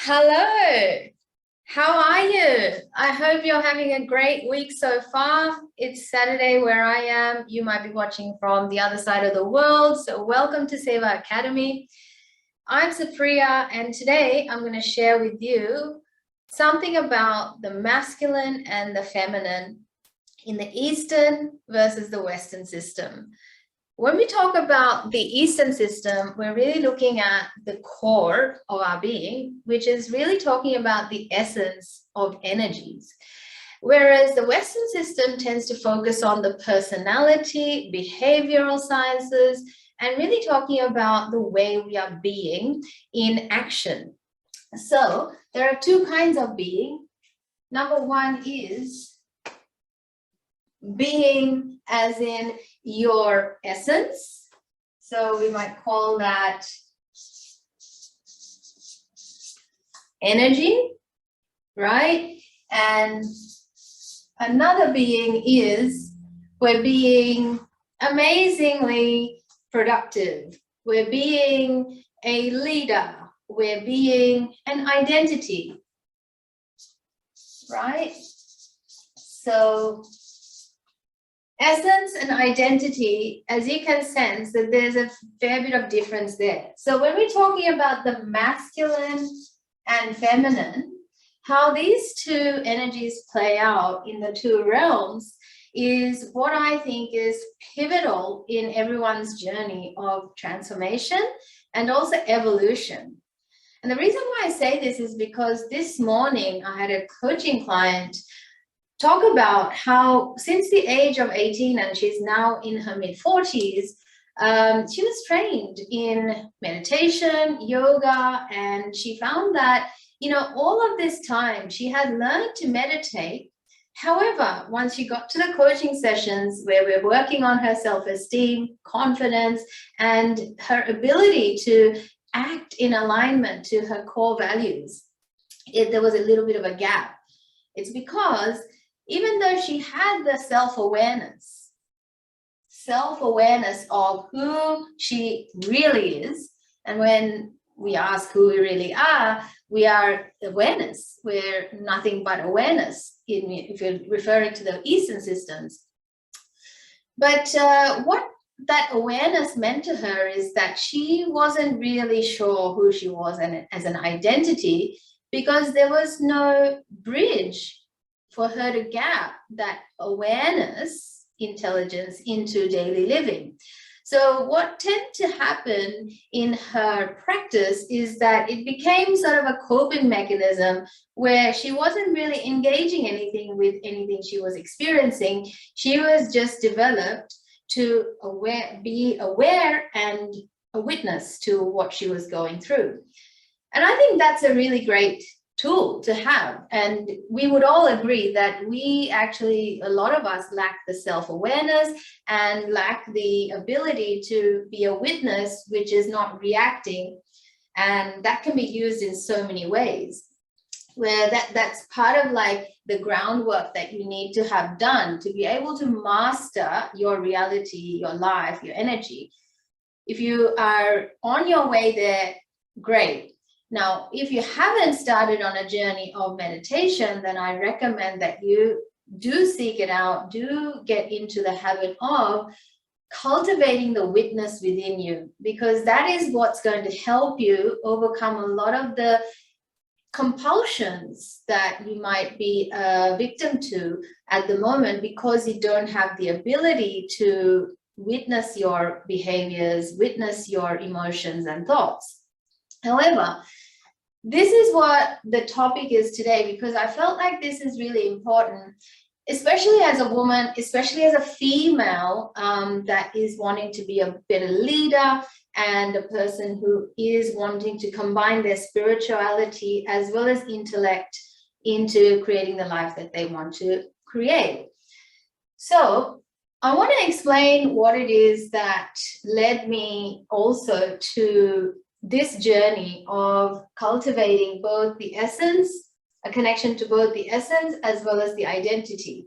Hello, how are you? I hope you're having a great week so far. It's Saturday where I am. You might be watching from the other side of the world. So welcome to Seva Academy. I'm Supriya, and today I'm going to share with you something about the masculine and the feminine in the Eastern versus the Western system. When we talk about the Eastern system, we're really looking at the core of our being, which is really talking about the essence of energies. Whereas the Western system tends to focus on the personality, behavioral sciences, and really talking about the way we are being in action. So there are two kinds of being. Number one is being as in your essence. So we might call that energy, right? And another being is we're being amazingly productive. We're being a leader. We're being an identity, right? So essence and identity, as you can sense, that there's a fair bit of difference there. So when we're talking about the masculine and feminine, how these two energies play out in the two realms is what I think is pivotal in everyone's journey of transformation and also evolution. And the reason why I say this is because this morning I had a coaching client talk about how since the age of 18, and she's now in her mid-40s, she was trained in meditation, yoga, and she found that, all of this time she had learned to meditate. However, once she got to the coaching sessions where we're working on her self-esteem, confidence, and her ability to act in alignment to her core values, there was a little bit of a gap. It's because even though she had the self-awareness of who she really is, and when we ask who we really are, we are awareness. We're nothing but awareness, if you're referring to the Eastern systems. But what that awareness meant to her is that she wasn't really sure who she was as an identity, because there was no bridge for her to gap that awareness, intelligence into daily living. So what tended to happen in her practice is that it became sort of a coping mechanism where she wasn't really engaging with anything she was experiencing. She was just developed to be aware and a witness to what she was going through. And I think that's a really great tool to have, and we would all agree that a lot of us lack the self-awareness and lack the ability to be a witness, which is not reacting, and that can be used in so many ways, where that's part of like the groundwork that you need to have done to be able to master your reality, your life, your energy. If you are on your way there, great. Now, if you haven't started on a journey of meditation, then I recommend that you do seek it out, do get into the habit of cultivating the witness within you, because that is what's going to help you overcome a lot of the compulsions that you might be a victim to at the moment, because you don't have the ability to witness your behaviors, witness your emotions and thoughts. However, this is what the topic is today, because I felt like this is really important, especially as a woman, especially as a female that is wanting to be a better leader, and a person who is wanting to combine their spirituality as well as intellect into creating the life that they want to create. So I want to explain what it is that led me also to this journey of cultivating both the essence, a connection to both the essence as well as the identity.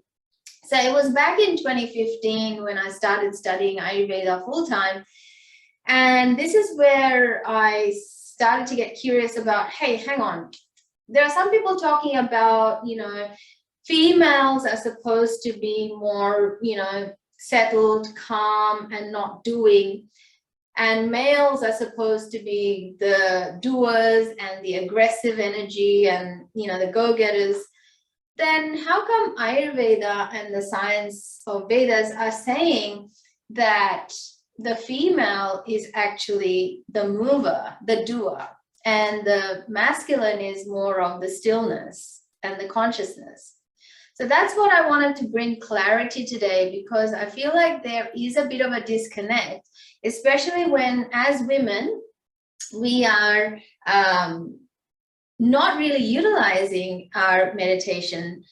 So it was back in 2015 when I started studying Ayurveda full-time. And this is where I started to get curious about, hey, hang on, there are some people talking about, females are supposed to be more, settled, calm, and not doing. And males are supposed to be the doers and the aggressive energy and, the go-getters. Then how come Ayurveda and the science of Vedas are saying that the female is actually the mover, the doer, and the masculine is more of the stillness and the consciousness? So that's what I wanted to bring clarity today, because I feel like there is a bit of a disconnect, especially when, as women, we are not really utilizing our meditation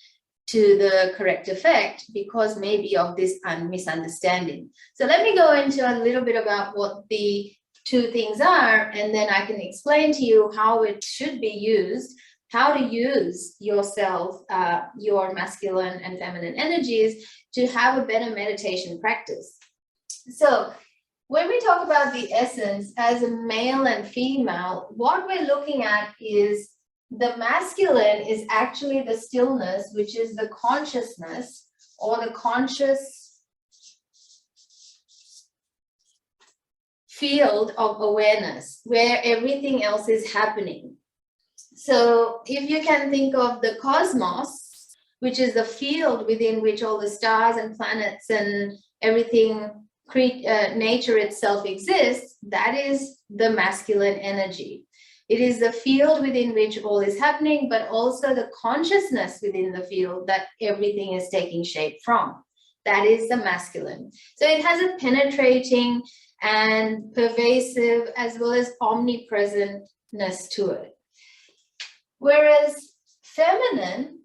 to the correct effect because maybe of this misunderstanding. So let me go into a little bit about what the two things are, and then I can explain to you how it should be used, how to use yourself, your masculine and feminine energies to have a better meditation practice. So when we talk about the essence as a male and female, what we're looking at is the masculine is actually the stillness, which is the consciousness or the conscious field of awareness where everything else is happening. So if you can think of the cosmos, which is the field within which all the stars and planets and everything, nature itself exists, that is the masculine energy. It is the field within which all is happening, but also the consciousness within the field that everything is taking shape from. That is the masculine. So it has a penetrating and pervasive as well as omnipresentness to it. Whereas feminine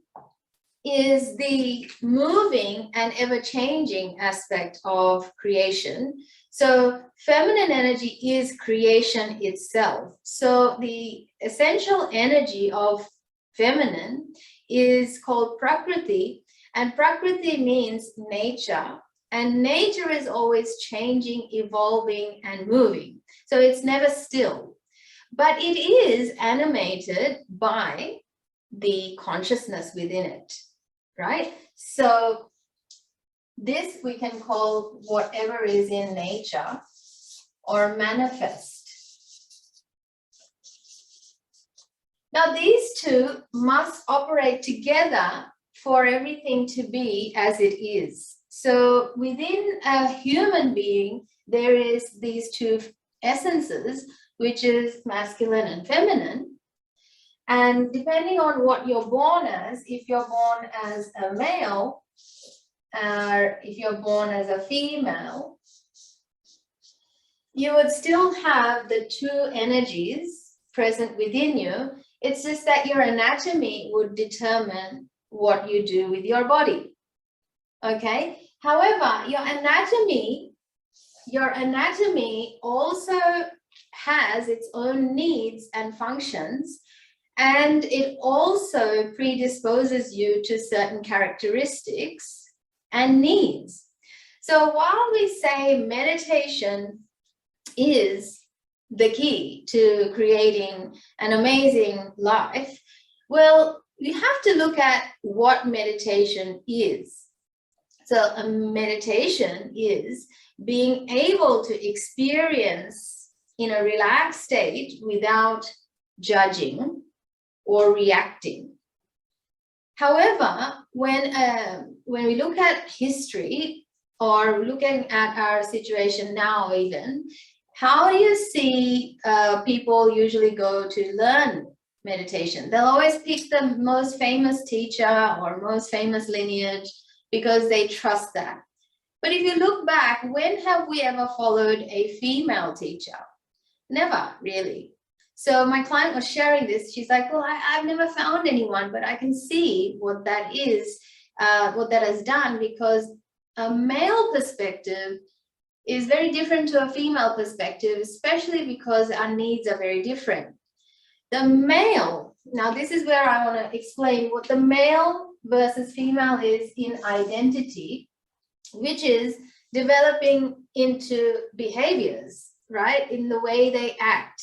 is the moving and ever-changing aspect of creation. So feminine energy is creation itself. So the essential energy of feminine is called prakriti, and prakriti means nature, and nature is always changing, evolving, and moving. So it's never still, but it is animated by the consciousness within it, right? So this we can call whatever is in nature or manifest. Now these two must operate together for everything to be as it is. So within a human being, there is these two essences, which is masculine and feminine. And depending on what you're born as, if you're born as a male, or if you're born as a female, you would still have the two energies present within you. It's just that your anatomy would determine what you do with your body. Okay? However, your anatomy also has its own needs and functions, and it also predisposes you to certain characteristics and needs. So while we say meditation is the key to creating an amazing life, well, we have to look at what meditation is. So a meditation is being able to experience in a relaxed state without judging or reacting. However, when we look at history or looking at our situation now even, how do you see people usually go to learn meditation? They'll always pick the most famous teacher or most famous lineage because they trust that. But if you look back, when have we ever followed a female teacher? Never, really. So my client was sharing this. She's like, well, I've never found anyone, but I can see what that is, what that has done, because a male perspective is very different to a female perspective, especially because our needs are very different. The male, now this is where I want to explain what the male versus female is in identity, which is developing into behaviors, right, in the way they act.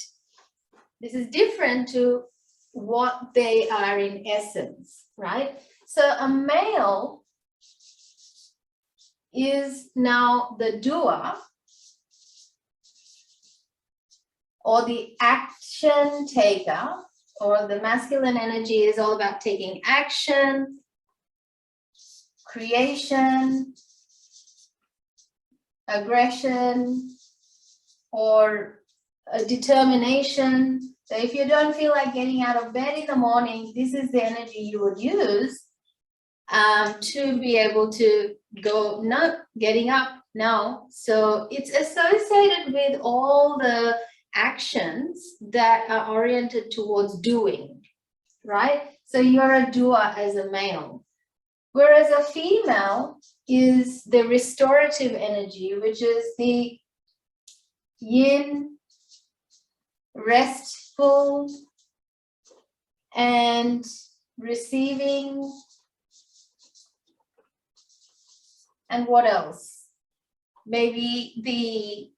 This is different to what they are in essence, right? So a male is now the doer, or the action taker, or the masculine energy is all about taking action, creation, aggression, or determination. So if you don't feel like getting out of bed in the morning, this is the energy you would use to be able to go, no, getting up now. So it's associated with all the actions that are oriented towards doing, right? So you're a doer as a male. Whereas a female is the restorative energy, which is the yin, restful and receiving. And what else? Maybe the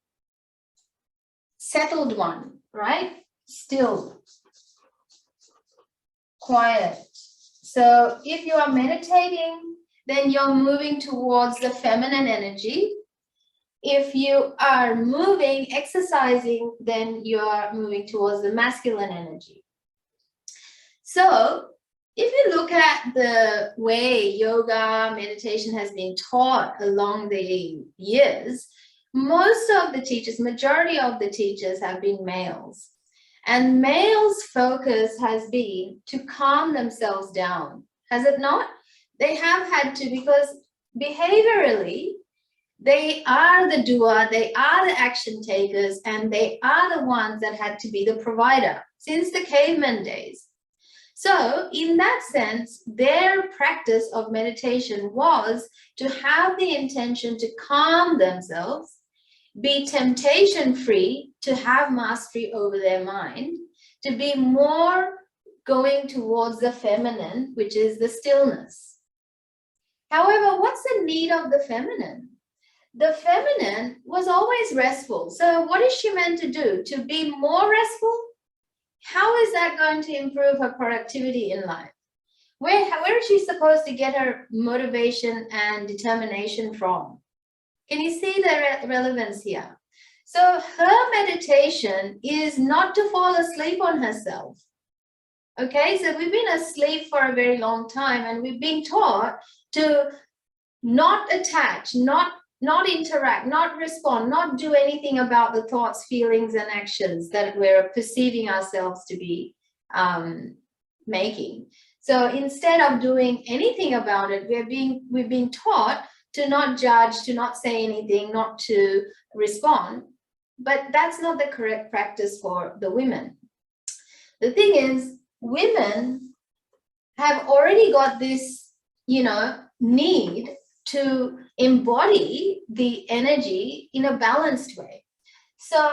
settled one, right? Still, quiet. So if you are meditating, then you're moving towards the feminine energy. If you are moving, exercising, then you are moving towards the masculine energy. So if you look at the way yoga, meditation has been taught along the years, most of the teachers, majority of the teachers have been males. And males' focus has been to calm themselves down. Has it not? They have had to, because behaviorally, they are the doer, they are the action takers, and they are the ones that had to be the provider since the caveman days. So in that sense, their practice of meditation was to have the intention to calm themselves, be temptation-free, to have mastery over their mind, to be more going towards the feminine, which is the stillness. However, what's the need of the feminine? The feminine was always restful. So what is she meant to do? To be more restful? How is that going to improve her productivity in life? Where is she supposed to get her motivation and determination from? Can you see the relevance here? So her meditation is not to fall asleep on herself. Okay, so we've been asleep for a very long time, and we've been taught to not attach, not interact, not respond, not do anything about the thoughts, feelings, and actions that we're perceiving ourselves to be making. So instead of doing anything about it, we've been taught to not judge, to not say anything, not to respond. But that's not the correct practice for the women. The thing is, women have already got this, need to embody the energy in a balanced way. So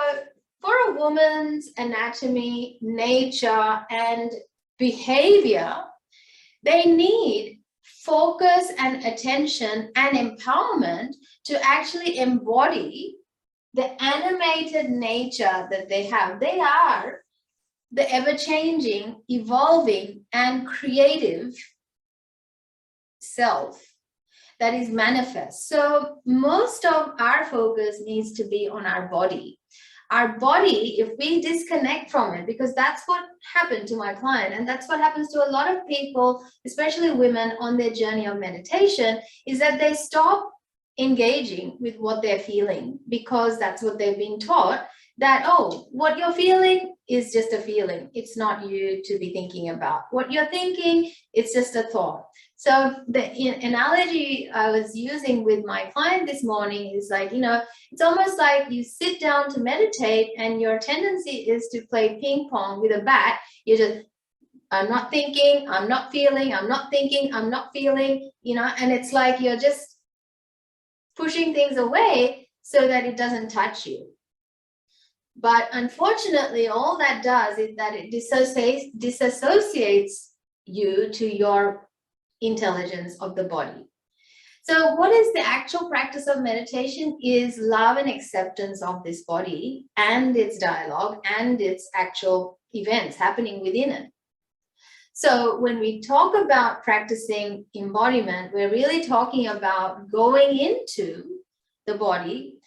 for a woman's anatomy, nature, and behavior, they need focus and attention and empowerment to actually embody the animated nature that they have. They are the ever-changing, evolving, and creative self that is manifest. So most of our focus needs to be on our body. Our body, if we disconnect from it, because that's what happened to my client, and that's what happens to a lot of people, especially women on their journey of meditation, is that they stop engaging with what they're feeling, because that's what they've been taught, that, oh, what you're feeling is just a feeling. It's not you to be thinking about. What you're thinking, it's just a thought. So the analogy I was using with my client this morning is like, it's almost like you sit down to meditate and your tendency is to play ping pong with a bat. You just, I'm not thinking, I'm not feeling, I'm not thinking, I'm not feeling, and it's like you're just pushing things away so that it doesn't touch you. But unfortunately, all that does is that it disassociates you to your intelligence of the body. So what is the actual practice of meditation is love and acceptance of this body and its dialogue and its actual events happening within it. So when we talk about practicing embodiment, we're really talking about going into the body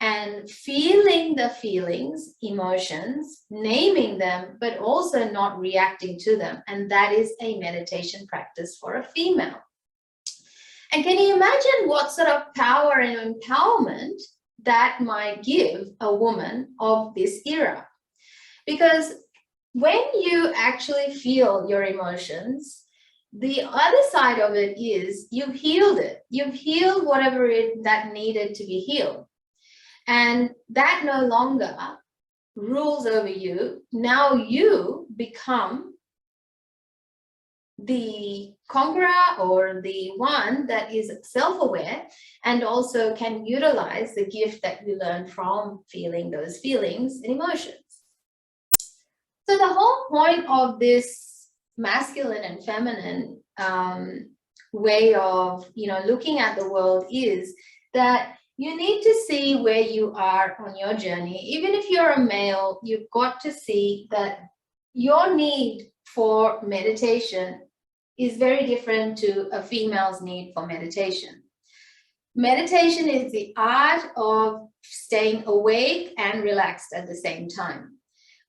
and feeling the feelings, emotions, naming them, but also not reacting to them. And that is a meditation practice for a female. And can you imagine what sort of power and empowerment that might give a woman of this era? Because when you actually feel your emotions, the other side of it is you've healed it. You've healed whatever that needed to be healed. And that no longer rules over you. Now you become the conqueror or the one that is self-aware and also can utilize the gift that you learned from feeling those feelings and emotions. So the whole point of this masculine and feminine way of, looking at the world is that you need to see where you are on your journey. Even if you're a male, you've got to see that your need for meditation is very different to a female's need for meditation. Meditation is the art of staying awake and relaxed at the same time.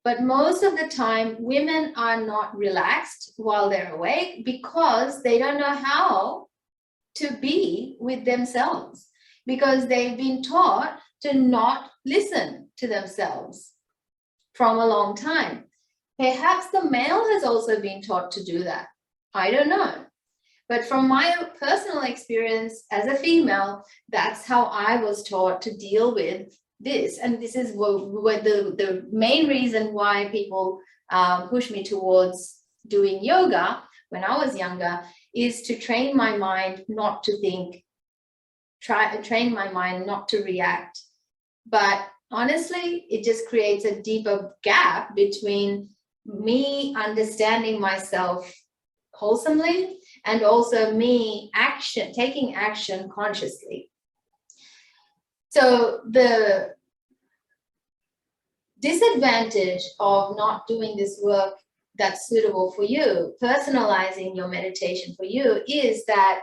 But most of the time, women are not relaxed while they're awake because they don't know how to be with themselves, because they've been taught to not listen to themselves from a long time. Perhaps the male has also been taught to do that. I don't know. But from my personal experience as a female, that's how I was taught to deal with this. And this is what the main reason why people push me towards doing yoga when I was younger, is to train my mind not to think, train my mind not to react. But honestly, it just creates a deeper gap between me understanding myself wholesomely and also me taking action consciously. So the disadvantage of not doing this work that's suitable for you, personalizing your meditation for you, is that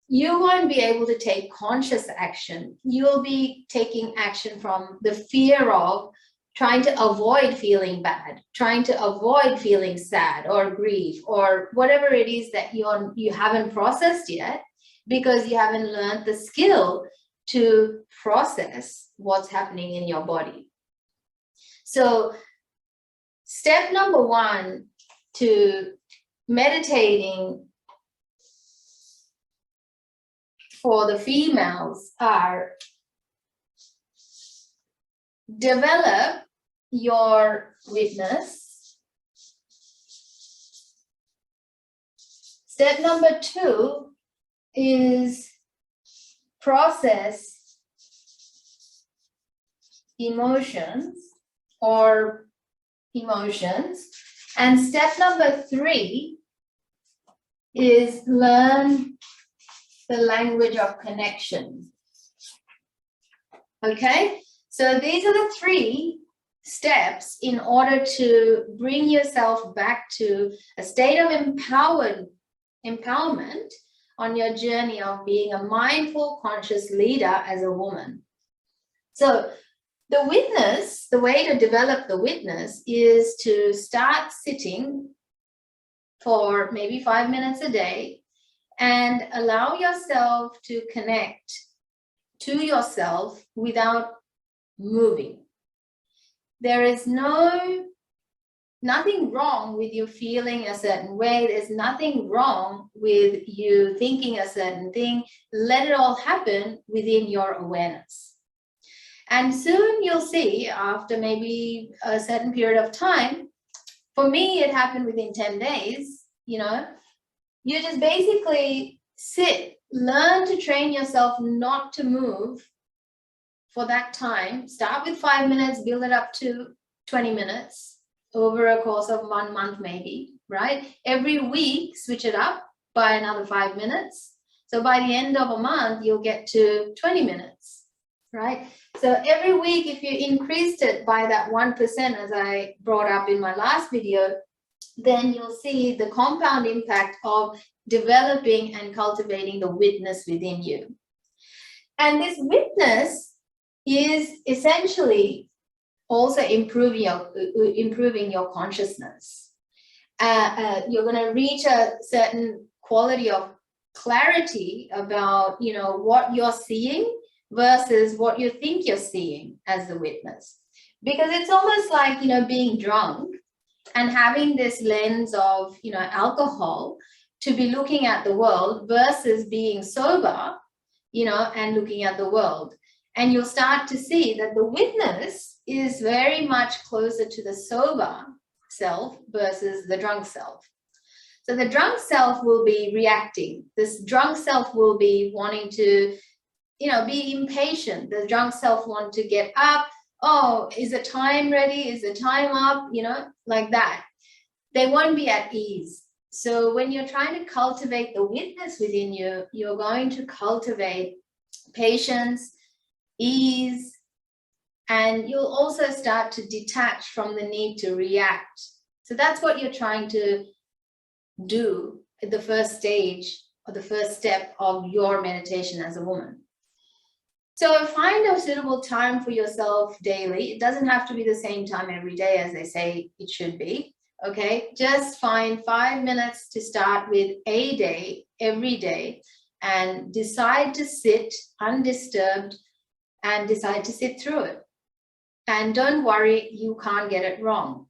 you won't be able to take conscious action. You'll be taking action from the fear of trying to avoid feeling bad, trying to avoid feeling sad or grief or whatever it is that you haven't processed yet, because you haven't learned the skill to process what's happening in your body. So step number one to meditating for the females are develop your witness. Step number two is process emotions. And step number three is learn the language of connection. Okay, so these are the three steps in order to bring yourself back to a state of empowerment on your journey of being a mindful, conscious leader as a woman. So the witness, the way to develop the witness is to start sitting for maybe 5 minutes a day and allow yourself to connect to yourself without moving. There is nothing wrong with you feeling a certain way. There's nothing wrong with you thinking a certain thing. Let it all happen within your awareness. And soon you'll see, after maybe a certain period of time, for me, it happened within 10 days, you just basically sit, learn to train yourself not to move for that time. Start with 5 minutes, build it up to 20 minutes over a course of 1 month, maybe, right? Every week, switch it up by another 5 minutes. So by the end of a month, you'll get to 20 minutes, right? So every week, if you increased it by that 1%, as I brought up in my last video, then you'll see the compound impact of developing and cultivating the witness within you. And this witness is essentially also improving your consciousness. You're going to reach a certain quality of clarity about, what you're seeing versus what you think you're seeing as the witness. Because it's almost like, being drunk and having this lens of, alcohol to be looking at the world versus being sober, and looking at the world. And you'll start to see that the witness is very much closer to the sober self versus the drunk self. So the drunk self will be reacting. This drunk self will be wanting to, be impatient. The drunk self want to get up. Oh, is the time ready? Is the time up? Like that. They won't be at ease. So when you're trying to cultivate the witness within you, you're going to cultivate patience, ease, and you'll also start to detach from the need to react. So that's what you're trying to do at the first stage or the first step of your meditation as a woman. So find a suitable time for yourself daily. It doesn't have to be the same time every day as they say it should be. Okay, just find 5 minutes to start with a day, every day, and decide to sit undisturbed and decide to sit through it. And don't worry, you can't get it wrong.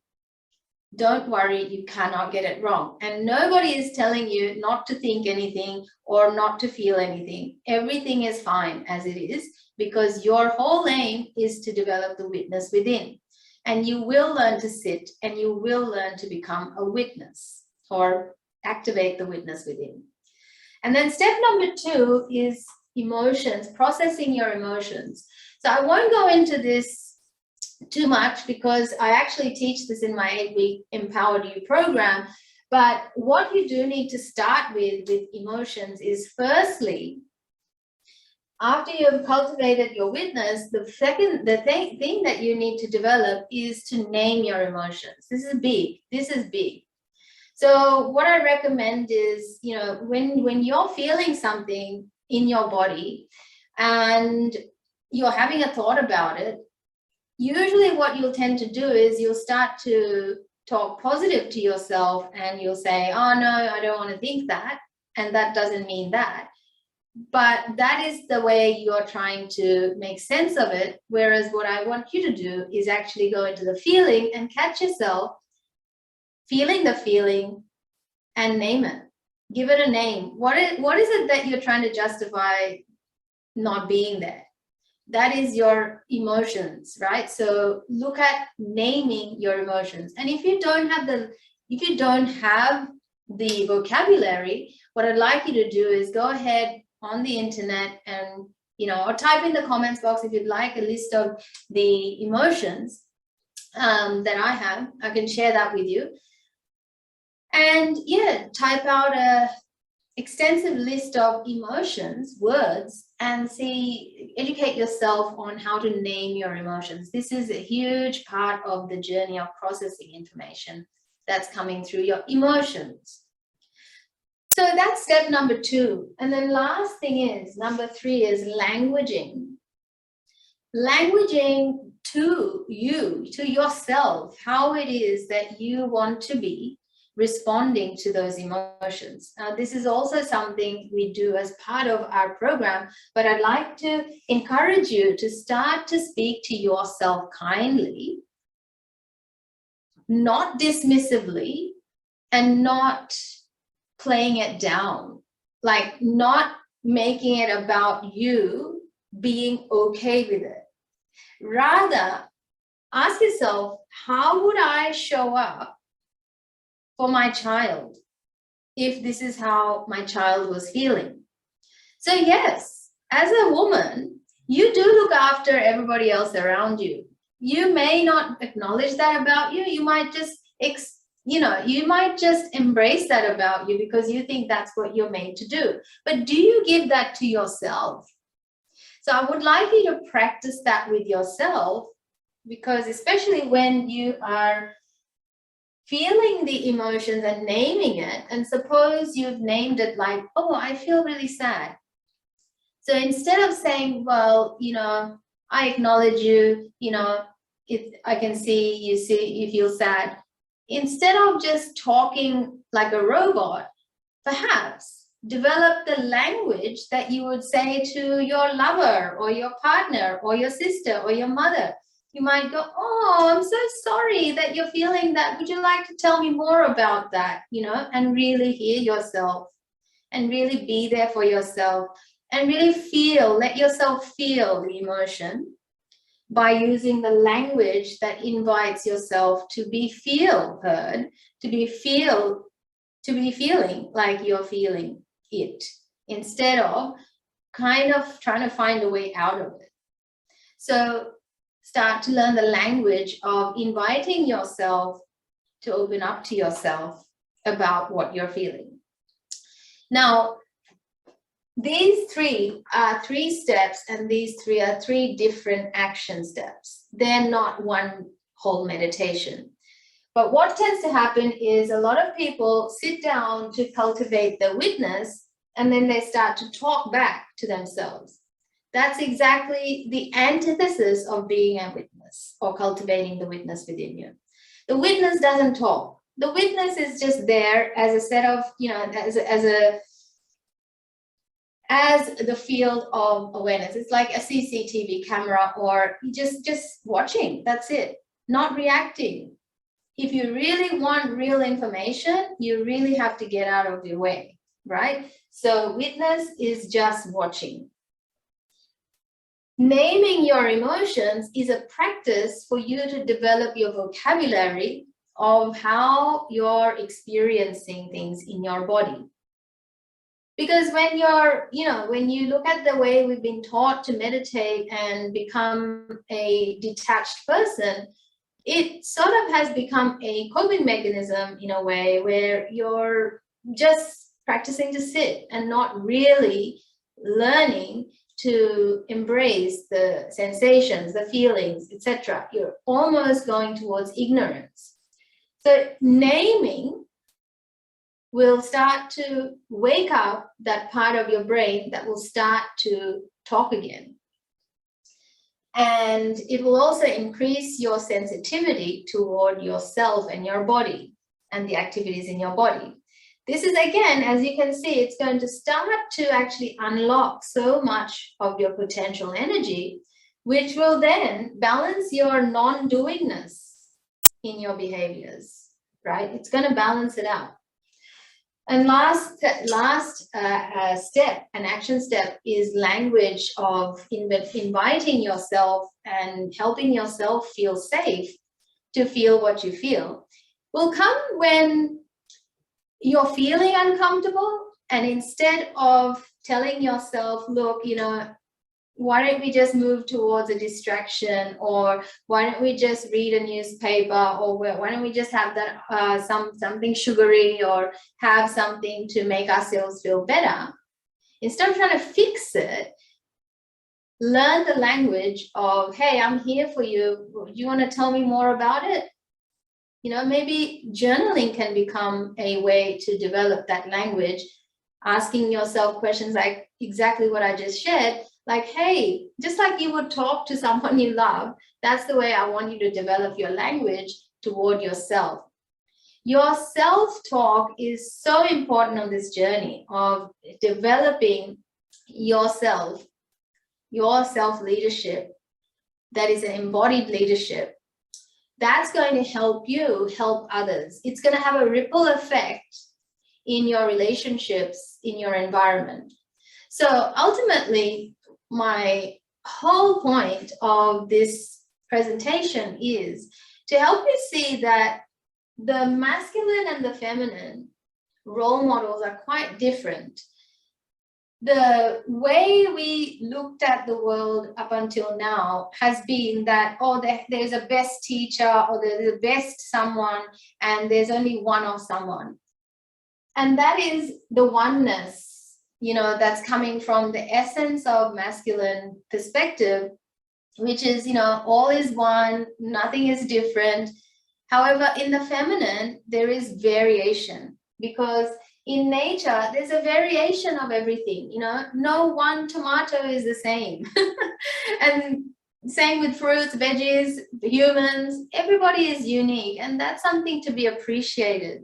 Don't worry, you cannot get it wrong. And nobody is telling you not to think anything or not to feel anything. Everything is fine as it is, because your whole aim is to develop the witness within. And you will learn to sit and you will learn to become a witness or activate the witness within. And then step number 2 is emotions, processing your emotions. So I won't go into this too much because I actually teach this in my 8-week Empowered You program. But what you do need to start with emotions is, firstly, after you've cultivated your witness, the thing that you need to develop is to name your emotions. This is big. This is big. So what I recommend is, when you're feeling something in your body and you're having a thought about it, usually what you'll tend to do is you'll start to talk positive to yourself and you'll say, oh no, I don't want to think that. And that doesn't mean that. But that is the way you're trying to make sense of it. Whereas what I want you to do is actually go into the feeling and catch yourself feeling the feeling and name it. Give it a name. What is it that you're trying to justify not being there? That is your emotions, right? So look at naming your emotions. And if you don't have the vocabulary, what I'd like you to do is go ahead on the internet and, or type in the comments box if you'd like a list of the emotions that I have. I can share that with you. And type out a extensive list of emotions, words, and educate yourself on how to name your emotions. This is a huge part of the journey of processing information that's coming through your emotions. So that's step number 2. And then last thing is, number 3 is languaging. Languaging to you, to yourself, how it is that you want to be responding to those emotions. Now, this is also something we do as part of our program, but I'd like to encourage you to start to speak to yourself kindly, not dismissively, and not playing it down, like not making it about you being okay with it. Rather, ask yourself, how would I show up for my child if this is how my child was feeling? So yes, as a woman, you do look after everybody else around you. You may not acknowledge that about you. You might just embrace that about you because you think that's what you're made to do. But do you give that to yourself? So I would like you to practice that with yourself, because especially when you are feeling the emotions and naming it. And suppose you've named it like, oh, I feel really sad. So instead of saying, well, I acknowledge you, if I can see, you feel sad. Instead of just talking like a robot, perhaps develop the language that you would say to your lover or your partner or your sister or your mother. You might go, oh, I'm so sorry that you're feeling that. Would you like to tell me more about that? And really hear yourself and really be there for yourself and really let yourself feel the emotion by using the language that invites yourself to feel heard, to be feeling like you're feeling it, instead of kind of trying to find a way out of it. So start to learn the language of inviting yourself to open up to yourself about what you're feeling. Now, these three are 3 steps, and these 3 are 3 different action steps. They're not one whole meditation. But what tends to happen is a lot of people sit down to cultivate the witness, and then they start to talk back to themselves. That's exactly the antithesis of being a witness or cultivating the witness within you. The witness doesn't talk. The witness is just there as a set of, as the field of awareness. It's like a CCTV camera, or just watching. That's it. Not reacting. If you really want real information, you really have to get out of your way, right? So witness is just watching. Naming your emotions is a practice for you to develop your vocabulary of how you're experiencing things in your body. Because when you look at the way we've been taught to meditate and become a detached person, it sort of has become a coping mechanism in a way where you're just practicing to sit and not really learning to embrace the sensations, the feelings, etc. You're almost going towards ignorance. So naming will start to wake up that part of your brain that will start to talk again. And it will also increase your sensitivity toward yourself and your body and the activities in your body. This is, again, as you can see, it's going to start to actually unlock so much of your potential energy, which will then balance your non-doingness in your behaviors, right? It's going to balance it out. And last step, an action step, is language of inviting yourself and helping yourself feel safe to feel what you feel. Will come when you're feeling uncomfortable, and instead of telling yourself, look, why don't we just move towards a distraction, or why don't we just read a newspaper, or why don't we just have that something sugary, or have something to make ourselves feel better. Instead of trying to fix it, learn the language of, hey, I'm here for you. Do you want to tell me more about it? Maybe journaling can become a way to develop that language, asking yourself questions like exactly what I just shared. Like, hey, just like you would talk to someone you love, that's the way I want you to develop your language toward yourself. Your self-talk is so important on this journey of developing yourself, your self-leadership that is an embodied leadership. That's going to help you help others. It's going to have a ripple effect in your relationships, in your environment. So ultimately, my whole point of this presentation is to help you see that the masculine and the feminine role models are quite different. The way we looked at the world up until now has been that, oh, there's a best teacher, or there's a best someone, and there's only one of someone. And that is the oneness, that's coming from the essence of masculine perspective, which is, all is one, nothing is different. However, in the feminine, there is variation, because in nature, there's a variation of everything. No one tomato is the same. And same with fruits, veggies, humans, everybody is unique, and that's something to be appreciated.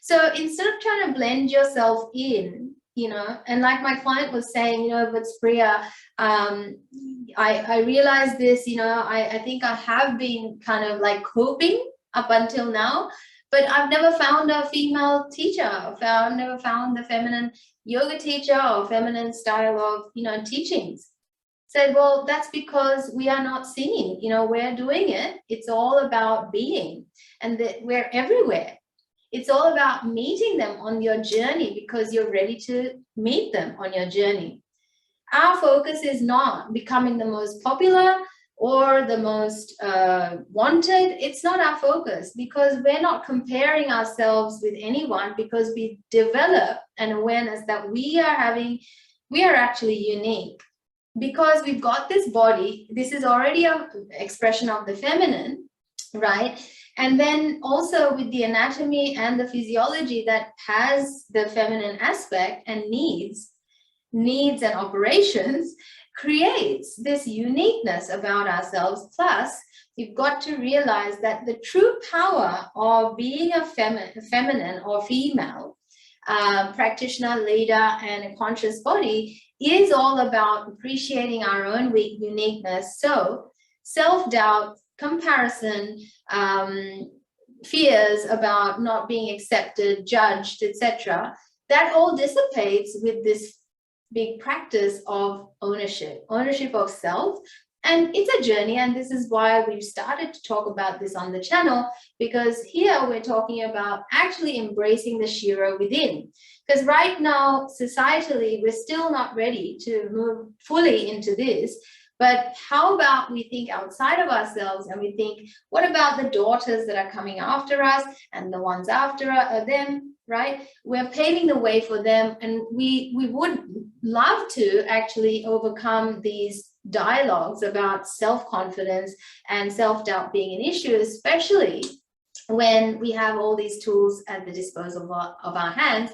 So instead of trying to blend yourself in, and like my client was saying, but Supriya, I realized this, I think I have been kind of like coping up until now, but I've never found a female teacher. I've never found the feminine yoga teacher or feminine style of, teachings. Said, well, that's because we are not seen. We're doing it. It's all about being, and that we're everywhere. It's all about meeting them on your journey, because you're ready to meet them on your journey. Our focus is not becoming the most popular or the most wanted. It's not our focus, because we're not comparing ourselves with anyone, because we develop an awareness that we are actually unique. Because we've got this body, this is already an expression of the feminine, right? And then also with the anatomy and the physiology that has the feminine aspect and needs and operations, creates this uniqueness about ourselves. Plus, you've got to realize that the true power of being a feminine or female practitioner, leader, and a conscious body is all about appreciating our own uniqueness. So self-doubt, comparison, fears about not being accepted, judged, etc., that all dissipates with this big practice of ownership of self. And it's a journey, and this is why we've started to talk about this on the channel, because here we're talking about actually embracing the Shiro within. Because right now, societally, we're still not ready to move fully into this. But how about we think outside of ourselves, and we think, what about the daughters that are coming after us and the ones after them, right? We're paving the way for them, and we would love to actually overcome these dialogues about self-confidence and self-doubt being an issue, especially when we have all these tools at the disposal of our hands,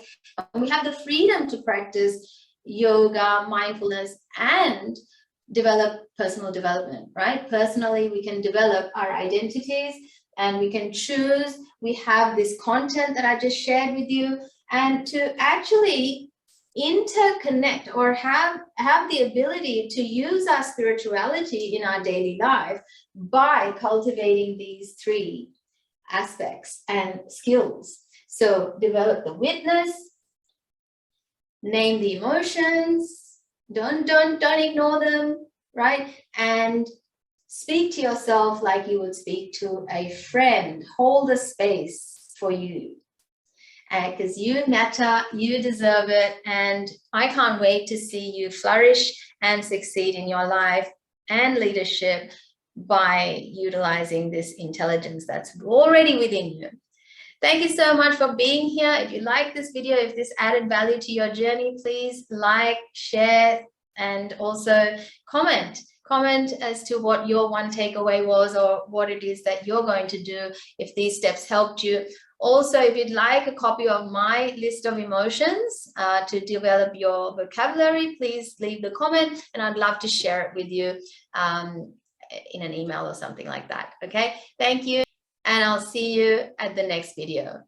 and we have the freedom to practice yoga, mindfulness, and develop personal development, right? Personally, we can develop our identities, and we can choose. We have this content that I just shared with you, and to actually interconnect or have the ability to use our spirituality in our daily life by cultivating these three aspects and skills. So develop the witness, name the emotions, don't ignore them, right? And speak to yourself like you would speak to a friend. Hold a space for you, because you matter, you deserve it, and I can't wait to see you flourish and succeed in your life and leadership by utilizing this intelligence that's already within you. Thank you so much for being here. If you like this video, if this added value to your journey, please like, share, and also comment as to what your one takeaway was, or what it is that you're going to do if these steps helped you. Also, if you'd like a copy of my list of emotions to develop your vocabulary, please leave the comment, and I'd love to share it with you in an email or something like that. Okay, thank you, and I'll see you at the next video.